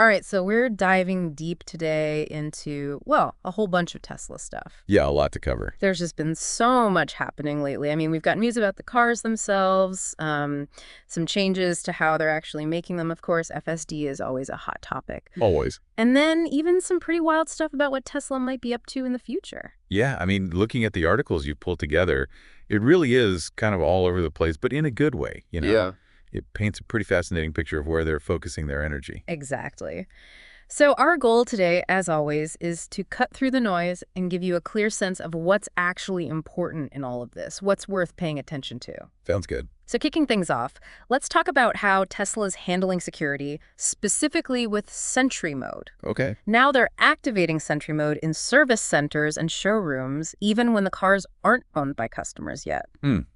All right, so we're diving deep today into, well, a whole bunch of Tesla stuff. Yeah, a lot to cover. There's just been so much happening lately. I mean, we've got news about the cars themselves, some changes to how they're actually making them, of course. FSD is always a hot topic. Always. And then even some pretty wild stuff about what Tesla might be up to in the future. Yeah, I mean, looking at the articles you've pulled together, it really is kind of all over the place, but in a good way, you know? Yeah. It paints a pretty fascinating picture of where they're focusing their energy. Exactly. So our goal today, as always, is to cut through the noise and give you a clear sense of what's actually important in all of this, what's worth paying attention to. Sounds good. So kicking things off, let's talk about how Tesla's handling security, specifically with Sentry Mode. Okay. Now they're activating Sentry Mode in service centers and showrooms, even when the cars aren't owned by customers yet.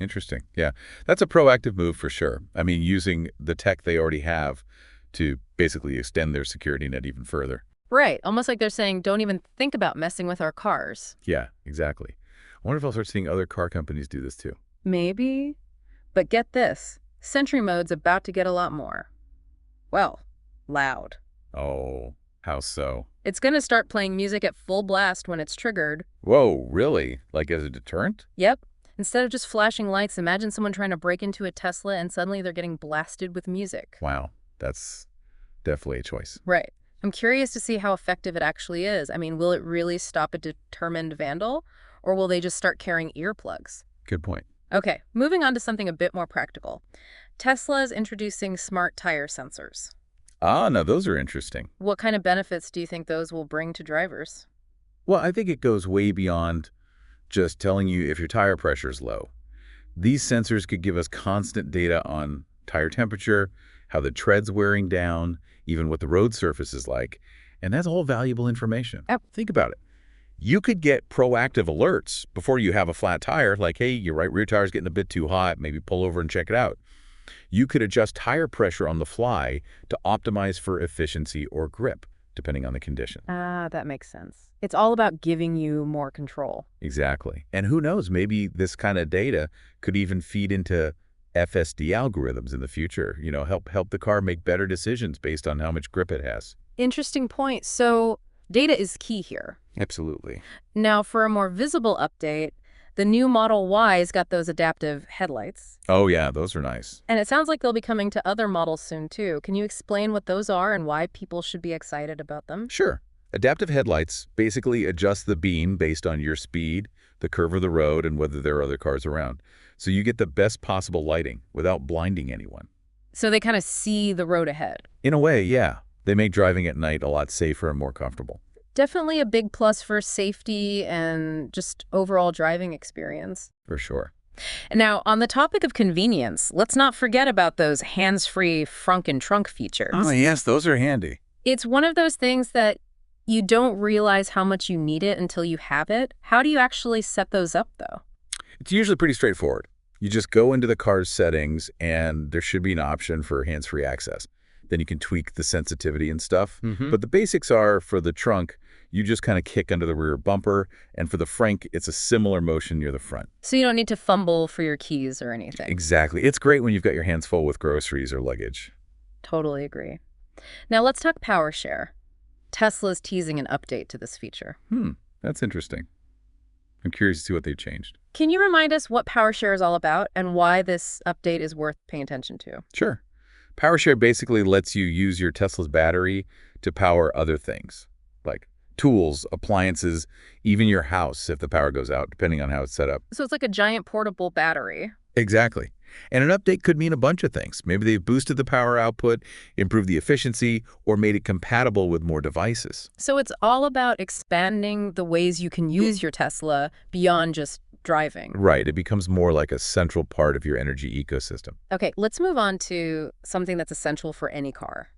Interesting. Yeah, that's a proactive move for sure. I mean, using the tech they already have to basically extend their security net even further. Right, almost like they're saying, don't even think about messing with our cars. Yeah, exactly. I wonder if I'll start seeing other car companies do this too. Maybe. But get this, Sentry Mode's about to get a lot more. Well, loud. Oh, how so? It's going to start playing music at full blast when it's triggered. Whoa, really? Like as a deterrent? Yep. Instead of just flashing lights, imagine someone trying to break into a Tesla and suddenly they're getting blasted with music. Wow, that's definitely a choice. Right. I'm curious to see how effective it actually is. I mean, will it really stop a determined vandal, or will they just start carrying earplugs? Good point. Okay, moving on to something a bit more practical. Tesla is introducing smart tire sensors. Ah, now those are interesting. What kind of benefits do you think those will bring to drivers? Well, I think it goes way beyond just telling you if your tire pressure is low. These sensors could give us constant data on tire temperature, how the tread's wearing down, even what the road surface is like, and that's all valuable information. Yep. Think about it. You could get proactive alerts before you have a flat tire, like, hey, your right rear tire's getting a bit too hot, maybe pull over and check it out. You could adjust tire pressure on the fly to optimize for efficiency or grip, depending on the condition. Ah, that makes sense. It's all about giving you more control. Exactly. And who knows, maybe this kind of data could even feed into FSD algorithms in the future, help the car make better decisions based on how much grip it has. Interesting point. So data is key here. Absolutely. Now, for a more visible update, the new Model Y's got those adaptive headlights. Oh, yeah, those are nice. And it sounds like they'll be coming to other models soon, too. Can you explain what those are and why people should be excited about them? Sure. Adaptive headlights basically adjust the beam based on your speed, the curve of the road, and whether there are other cars around. So you get the best possible lighting without blinding anyone. So they kind of see the road ahead. In a way, yeah. They make driving at night a lot safer and more comfortable. Definitely a big plus for safety and just overall driving experience. For sure. Now, on the topic of convenience, let's not forget about those hands-free frunk and trunk features. Oh, yes, those are handy. It's one of those things that you don't realize how much you need it until you have it. How do you actually set those up, though? It's usually pretty straightforward. You just go into the car's settings, and there should be an option for hands-free access. Then you can tweak the sensitivity and stuff. But the basics are, for the trunk, you just kind of kick under the rear bumper, and for the frunk, it's a similar motion near the front. So you don't need to fumble for your keys or anything. Exactly. It's great when you've got your hands full with groceries or luggage. Totally agree. Now let's talk power share. Tesla's teasing an update to this feature. That's interesting. I'm curious to see what they've changed. Can you remind us what power share is all about and why this update is worth paying attention to? Sure. PowerShare basically lets you use your Tesla's battery to power other things, like tools, appliances, even your house if the power goes out, depending on how it's set up. So it's like a giant portable battery. Exactly. And an update could mean a bunch of things. Maybe they've boosted the power output, improved the efficiency, or made it compatible with more devices. So it's all about expanding the ways you can use your Tesla beyond just driving. Right. It becomes more like a central part of your energy ecosystem. Okay, let's move on to something that's essential for any car.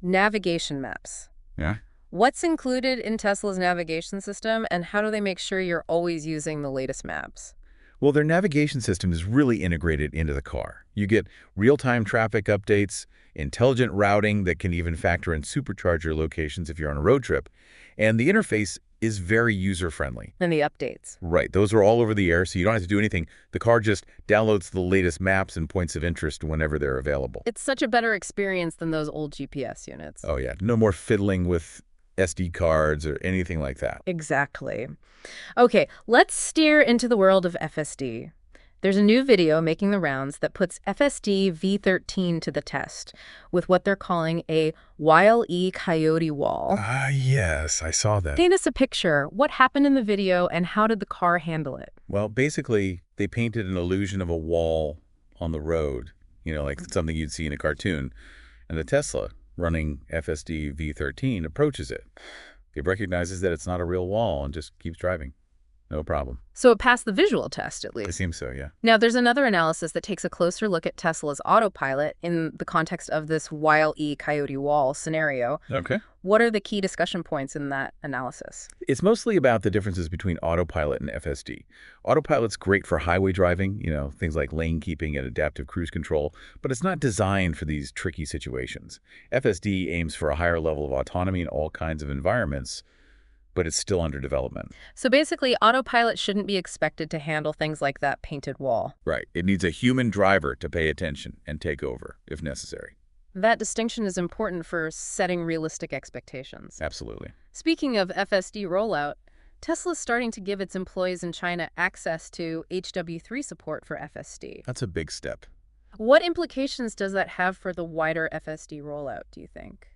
Navigation maps. Yeah. What's included in Tesla's navigation system, and how do they make sure you're always using the latest maps? Well, their navigation system is really integrated into the car. You get real-time traffic updates, intelligent routing that can even factor in supercharger locations if you're on a road trip, and the interface is very user-friendly. And the updates. Right. Those are all over the air, so you don't have to do anything. The car just downloads the latest maps and points of interest whenever they're available. It's such a better experience than those old GPS units. Oh, yeah. No more fiddling with SD cards or anything like that. Exactly. Okay, let's steer into the world of FSD. There's a new video making the rounds that puts FSD V13 to the test with what they're calling a Wile E Coyote wall. Ah, yes, I saw that. Paint us a picture. What happened in the video and how did the car handle it? Well, basically, they painted an illusion of a wall on the road, like something you'd see in a cartoon. And the Tesla, running FSD V13, approaches it. It recognizes that it's not a real wall and just keeps driving. No problem. So it passed the visual test, at least. It seems so, yeah. Now, there's another analysis that takes a closer look at Tesla's Autopilot in the context of this Wile E Coyote wall scenario. Okay. What are the key discussion points in that analysis? It's mostly about the differences between Autopilot and FSD. Autopilot's great for highway driving, things like lane keeping and adaptive cruise control, but it's not designed for these tricky situations. FSD aims for a higher level of autonomy in all kinds of environments, but it's still under development. So basically, Autopilot shouldn't be expected to handle things like that painted wall. Right. It needs a human driver to pay attention and take over, if necessary. That distinction is important for setting realistic expectations. Absolutely. Speaking of FSD rollout, Tesla's starting to give its employees in China access to HW3 support for FSD. That's a big step. What implications does that have for the wider FSD rollout, do you think?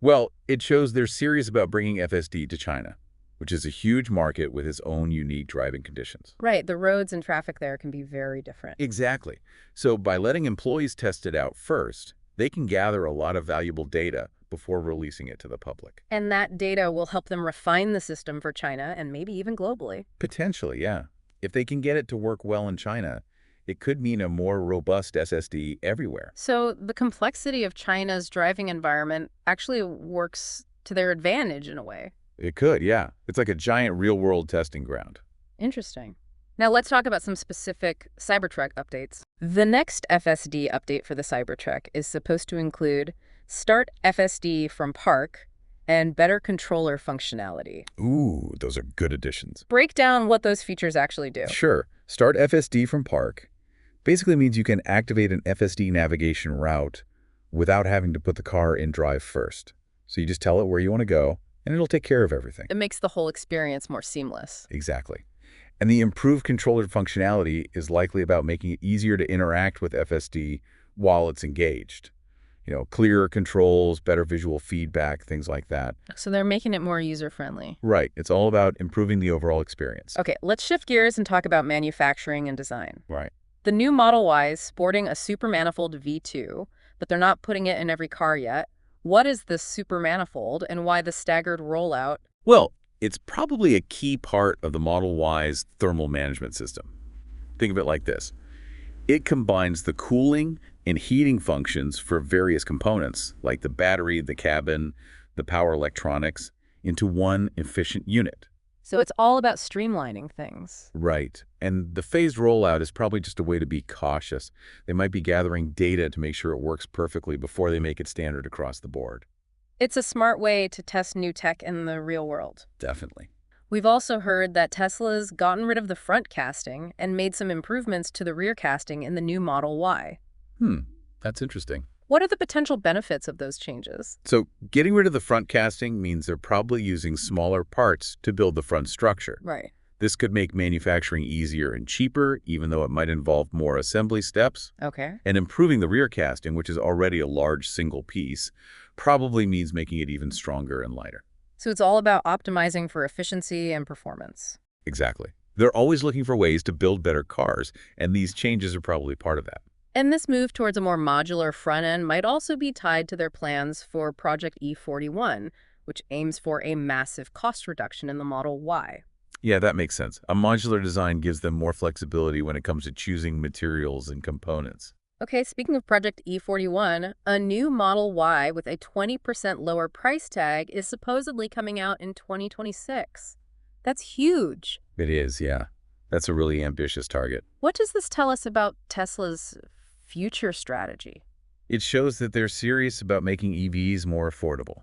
Well, it shows they're serious about bringing FSD to China, which is a huge market with its own unique driving conditions. Right, the roads and traffic there can be very different. Exactly. So by letting employees test it out first, they can gather a lot of valuable data before releasing it to the public. And that data will help them refine the system for China and maybe even globally. Potentially, yeah. If they can get it to work well in China, it could mean a more robust SSD everywhere. So the complexity of China's driving environment actually works to their advantage in a way. It could, yeah. It's like a giant real-world testing ground. Interesting. Now let's talk about some specific Cybertruck updates. The next FSD update for the Cybertruck is supposed to include Start FSD from Park and better controller functionality. Ooh, those are good additions. Break down what those features actually do. Sure. Start FSD from Park basically means you can activate an FSD navigation route without having to put the car in drive first. So you just tell it where you want to go, and it'll take care of everything. It makes the whole experience more seamless. Exactly. And the improved controller functionality is likely about making it easier to interact with FSD while it's engaged. Clearer controls, better visual feedback, things like that. So they're making it more user-friendly. Right. It's all about improving the overall experience. Okay, let's shift gears and talk about manufacturing and design. Right. The new Model Y is sporting a Super Manifold V2, but they're not putting it in every car yet. What is this Super Manifold and why the staggered rollout? Well, it's probably a key part of the Model Y's thermal management system. Think of it like this. It combines the cooling and heating functions for various components, like the battery, the cabin, the power electronics, into one efficient unit. So it's all about streamlining things. Right. And the phased rollout is probably just a way to be cautious. They might be gathering data to make sure it works perfectly before they make it standard across the board. It's a smart way to test new tech in the real world. Definitely. We've also heard that Tesla's gotten rid of the front casting and made some improvements to the rear casting in the new Model Y. That's interesting. What are the potential benefits of those changes? So getting rid of the front casting means they're probably using smaller parts to build the front structure. Right. This could make manufacturing easier and cheaper, even though it might involve more assembly steps. Okay. And improving the rear casting, which is already a large single piece, probably means making it even stronger and lighter. So it's all about optimizing for efficiency and performance. Exactly. They're always looking for ways to build better cars, and these changes are probably part of that. And this move towards a more modular front end might also be tied to their plans for Project E41, which aims for a massive cost reduction in the Model Y. Yeah, that makes sense. A modular design gives them more flexibility when it comes to choosing materials and components. Okay, speaking of Project E41, a new Model Y with a 20% lower price tag is supposedly coming out in 2026. That's huge. It is, yeah. That's a really ambitious target. What does this tell us about Tesla's future strategy? It shows that they're serious about making EVs more affordable.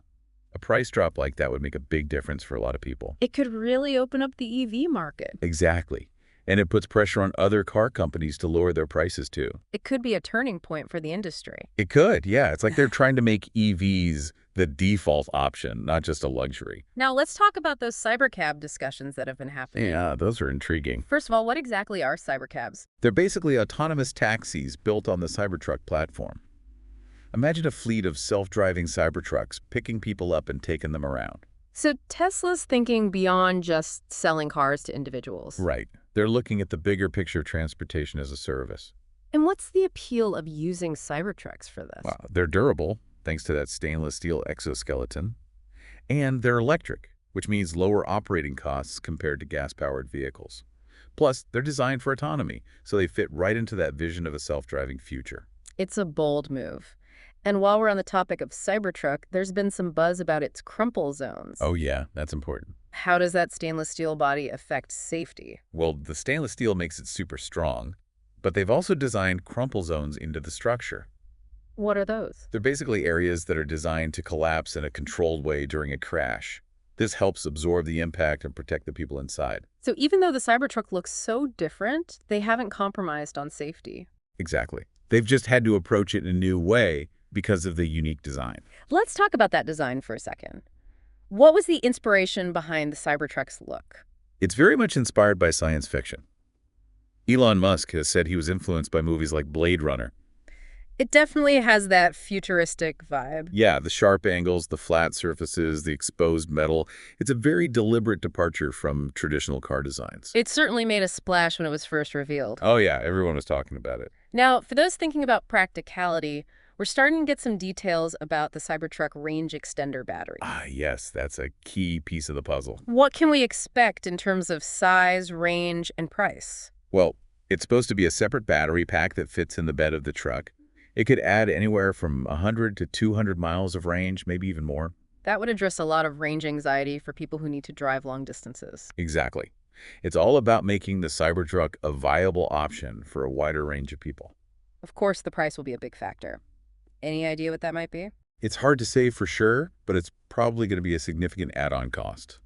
A price drop like that would make a big difference for a lot of people. It could really open up the EV market. Exactly. And it puts pressure on other car companies to lower their prices too. It could be a turning point for the industry. It could, yeah. It's like they're trying to make EVs the default option, not just a luxury. Now, let's talk about those CyberCab discussions that have been happening. Yeah, those are intriguing. First of all, what exactly are CyberCabs? They're basically autonomous taxis built on the Cybertruck platform. Imagine a fleet of self-driving Cybertrucks picking people up and taking them around. So Tesla's thinking beyond just selling cars to individuals. Right. They're looking at the bigger picture of transportation as a service. And what's the appeal of using Cybertrucks for this? Wow, they're durable, thanks to that stainless steel exoskeleton. And they're electric, which means lower operating costs compared to gas-powered vehicles. Plus, they're designed for autonomy, so they fit right into that vision of a self-driving future. It's a bold move. And while we're on the topic of Cybertruck, there's been some buzz about its crumple zones. Oh yeah, that's important. How does that stainless steel body affect safety? Well, the stainless steel makes it super strong, but they've also designed crumple zones into the structure. What are those? They're basically areas that are designed to collapse in a controlled way during a crash. This helps absorb the impact and protect the people inside. So even though the Cybertruck looks so different, they haven't compromised on safety. Exactly. They've just had to approach it in a new way because of the unique design. Let's talk about that design for a second. What was the inspiration behind the Cybertruck's look? It's very much inspired by science fiction. Elon Musk has said he was influenced by movies like Blade Runner. It definitely has that futuristic vibe. Yeah, the sharp angles, the flat surfaces, the exposed metal. It's a very deliberate departure from traditional car designs. It certainly made a splash when it was first revealed. Oh yeah, everyone was talking about it. Now, for those thinking about practicality, we're starting to get some details about the Cybertruck range extender battery. Ah, yes, that's a key piece of the puzzle. What can we expect in terms of size, range, and price? Well, it's supposed to be a separate battery pack that fits in the bed of the truck. It could add anywhere from 100 to 200 miles of range, maybe even more. That would address a lot of range anxiety for people who need to drive long distances. Exactly. It's all about making the Cybertruck a viable option for a wider range of people. Of course, the price will be a big factor. Any idea what that might be? It's hard to say for sure, but it's probably going to be a significant add-on cost.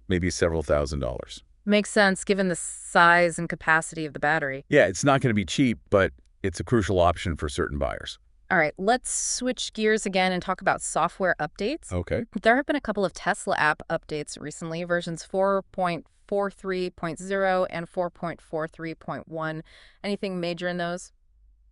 Maybe several $1,000s. Makes sense given the size and capacity of the battery. Yeah, it's not going to be cheap, but it's a crucial option for certain buyers. All right, let's switch gears again and talk about software updates. Okay. There have been a couple of Tesla app updates recently, versions 4.43.0 and 4.43.1. Anything major in those?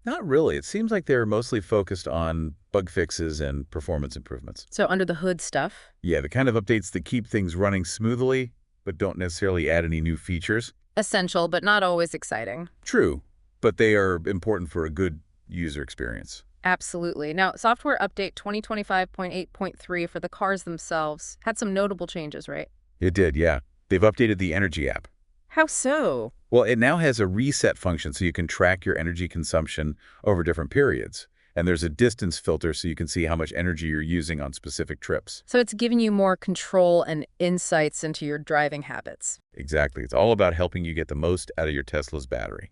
Not really. It seems like they're mostly focused on bug fixes and performance improvements. So under the hood stuff? Yeah, the kind of updates that keep things running smoothly, but don't necessarily add any new features. Essential, but not always exciting. True, but they are important for a good user experience. Absolutely. Now, software update 2025.8.3 for the cars themselves had some notable changes, right? It did, yeah. They've updated the energy app. How so? Well, it now has a reset function so you can track your energy consumption over different periods. And there's a distance filter so you can see how much energy you're using on specific trips. So it's giving you more control and insights into your driving habits. Exactly. It's all about helping you get the most out of your Tesla's battery.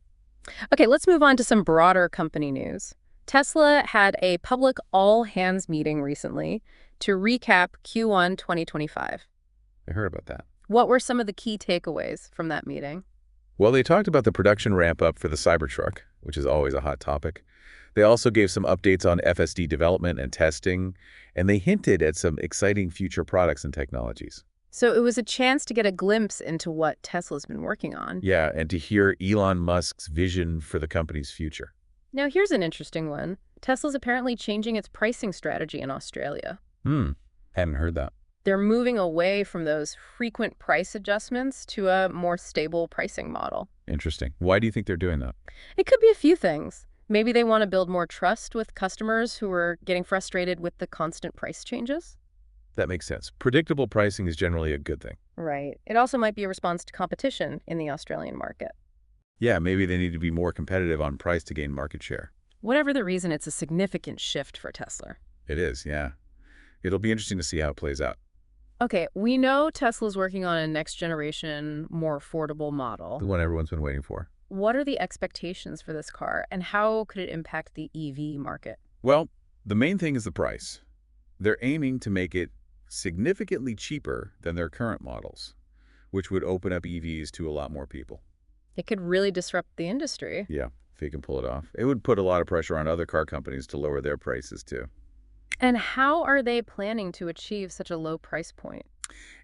Okay, let's move on to some broader company news. Tesla had a public all-hands meeting recently to recap Q1 2025. I heard about that. What were some of the key takeaways from that meeting? Well, they talked about the production ramp-up for the Cybertruck, which is always a hot topic. They also gave some updates on FSD development and testing, and they hinted at some exciting future products and technologies. So it was a chance to get a glimpse into what Tesla's been working on. Yeah, and to hear Elon Musk's vision for the company's future. Now, here's an interesting one. Tesla's apparently changing its pricing strategy in Australia. Hadn't heard that. They're moving away from those frequent price adjustments to a more stable pricing model. Interesting. Why do you think they're doing that? It could be a few things. Maybe they want to build more trust with customers who are getting frustrated with the constant price changes. That makes sense. Predictable pricing is generally a good thing. Right. It also might be a response to competition in the Australian market. Yeah, maybe they need to be more competitive on price to gain market share. Whatever the reason, it's a significant shift for Tesla. It is, yeah. It'll be interesting to see how it plays out. Okay, we know Tesla's working on a next-generation, more affordable model. The one everyone's been waiting for. What are the expectations for this car, and how could it impact the EV market? Well, the main thing is the price. They're aiming to make it significantly cheaper than their current models, which would open up EVs to a lot more people. It could really disrupt the industry. Yeah, if he can pull it off. It would put a lot of pressure on other car companies to lower their prices, too. And how are they planning to achieve such a low price point?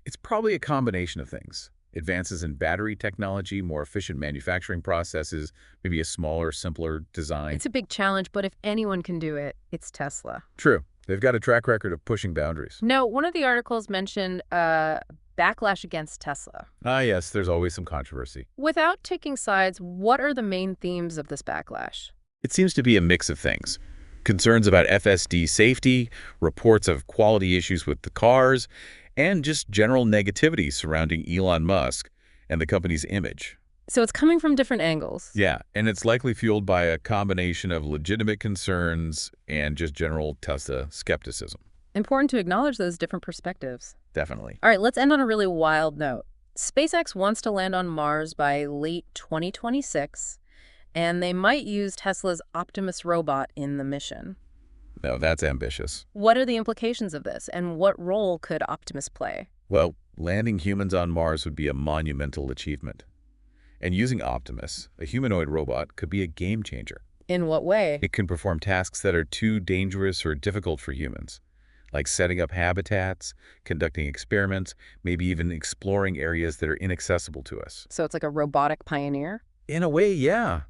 It's probably a combination of things. Advances in battery technology, more efficient manufacturing processes, maybe a smaller, simpler design. It's a big challenge, but if anyone can do it, it's Tesla. True. They've got a track record of pushing boundaries. No, one of the articles mentioned backlash against Tesla. Ah, yes, there's always some controversy. Without taking sides, what are the main themes of this backlash? It seems to be a mix of things. Concerns about FSD safety, reports of quality issues with the cars, and just general negativity surrounding Elon Musk and the company's image. So it's coming from different angles. Yeah, and it's likely fueled by a combination of legitimate concerns and just general Tesla skepticism. Important to acknowledge those different perspectives. Definitely. All right, let's end on a really wild note. SpaceX wants to land on Mars by late 2026, and they might use Tesla's Optimus robot in the mission. No, that's ambitious. What are the implications of this, and what role could Optimus play? Well, landing humans on Mars would be a monumental achievement. And using Optimus, a humanoid robot, could be a game changer. In what way? It can perform tasks that are too dangerous or difficult for humans, like setting up habitats, conducting experiments, maybe even exploring areas that are inaccessible to us. So it's like a robotic pioneer? In a way, yeah.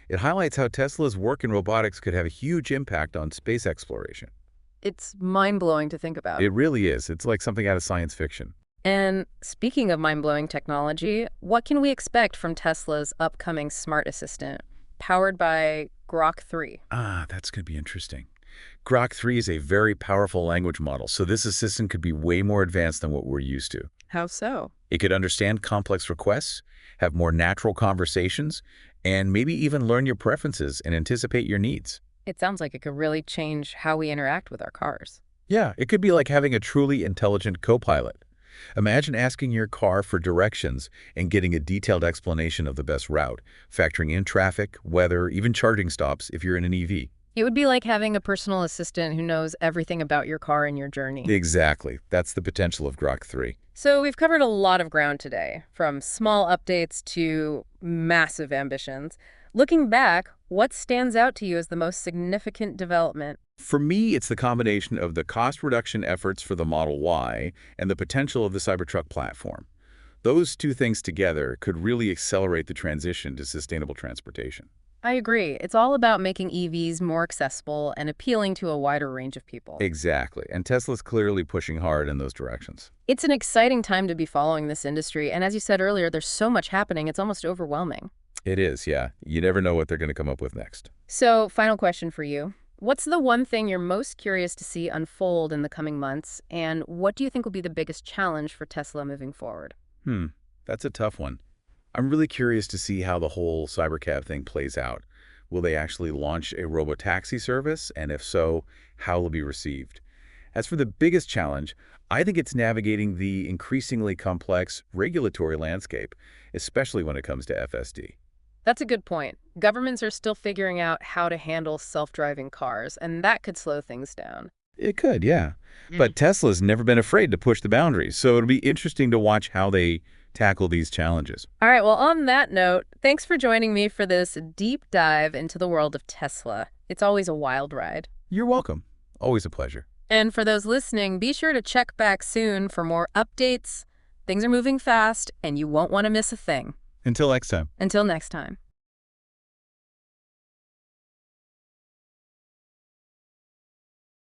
It highlights how Tesla's work in robotics could have a huge impact on space exploration. It's mind-blowing to think about. It really is. It's like something out of science fiction. And speaking of mind-blowing technology, what can we expect from Tesla's upcoming smart assistant, powered by Grok 3? Ah, that's going to be interesting. Grok 3 is a very powerful language model, so this assistant could be way more advanced than what we're used to. How so? It could understand complex requests, have more natural conversations, and maybe even learn your preferences and anticipate your needs. It sounds like it could really change how we interact with our cars. Yeah, it could be like having a truly intelligent co-pilot. Imagine asking your car for directions and getting a detailed explanation of the best route, factoring in traffic, weather, even charging stops if you're in an EV. It would be like having a personal assistant who knows everything about your car and your journey. Exactly. That's the potential of Grok 3. So we've covered a lot of ground today, from small updates to massive ambitions. Looking back, what stands out to you as the most significant development? For me, it's the combination of the cost reduction efforts for the Model Y and the potential of the Cybertruck platform. Those two things together could really accelerate the transition to sustainable transportation. I agree. It's all about making EVs more accessible and appealing to a wider range of people. Exactly. And Tesla's clearly pushing hard in those directions. It's an exciting time to be following this industry. And as you said earlier, there's so much happening, it's almost overwhelming. It is, yeah. You never know what they're going to come up with next. So, final question for you. What's the one thing you're most curious to see unfold in the coming months? And what do you think will be the biggest challenge for Tesla moving forward? That's a tough one. I'm really curious to see how the whole CyberCab thing plays out. Will they actually launch a robotaxi service? And if so, how will it be received? As for the biggest challenge, I think it's navigating the increasingly complex regulatory landscape, especially when it comes to FSD. That's a good point. Governments are still figuring out how to handle self-driving cars, and that could slow things down. It could, yeah. But Tesla's never been afraid to push the boundaries, so it'll be interesting to watch how they tackle these challenges. All right, well, on that note, thanks for joining me for this deep dive into the world of Tesla. It's always a wild ride. You're welcome. Always a pleasure. And for those listening, be sure to check back soon for more updates. Things are moving fast, and you won't want to miss a thing. Until next time. Until next time.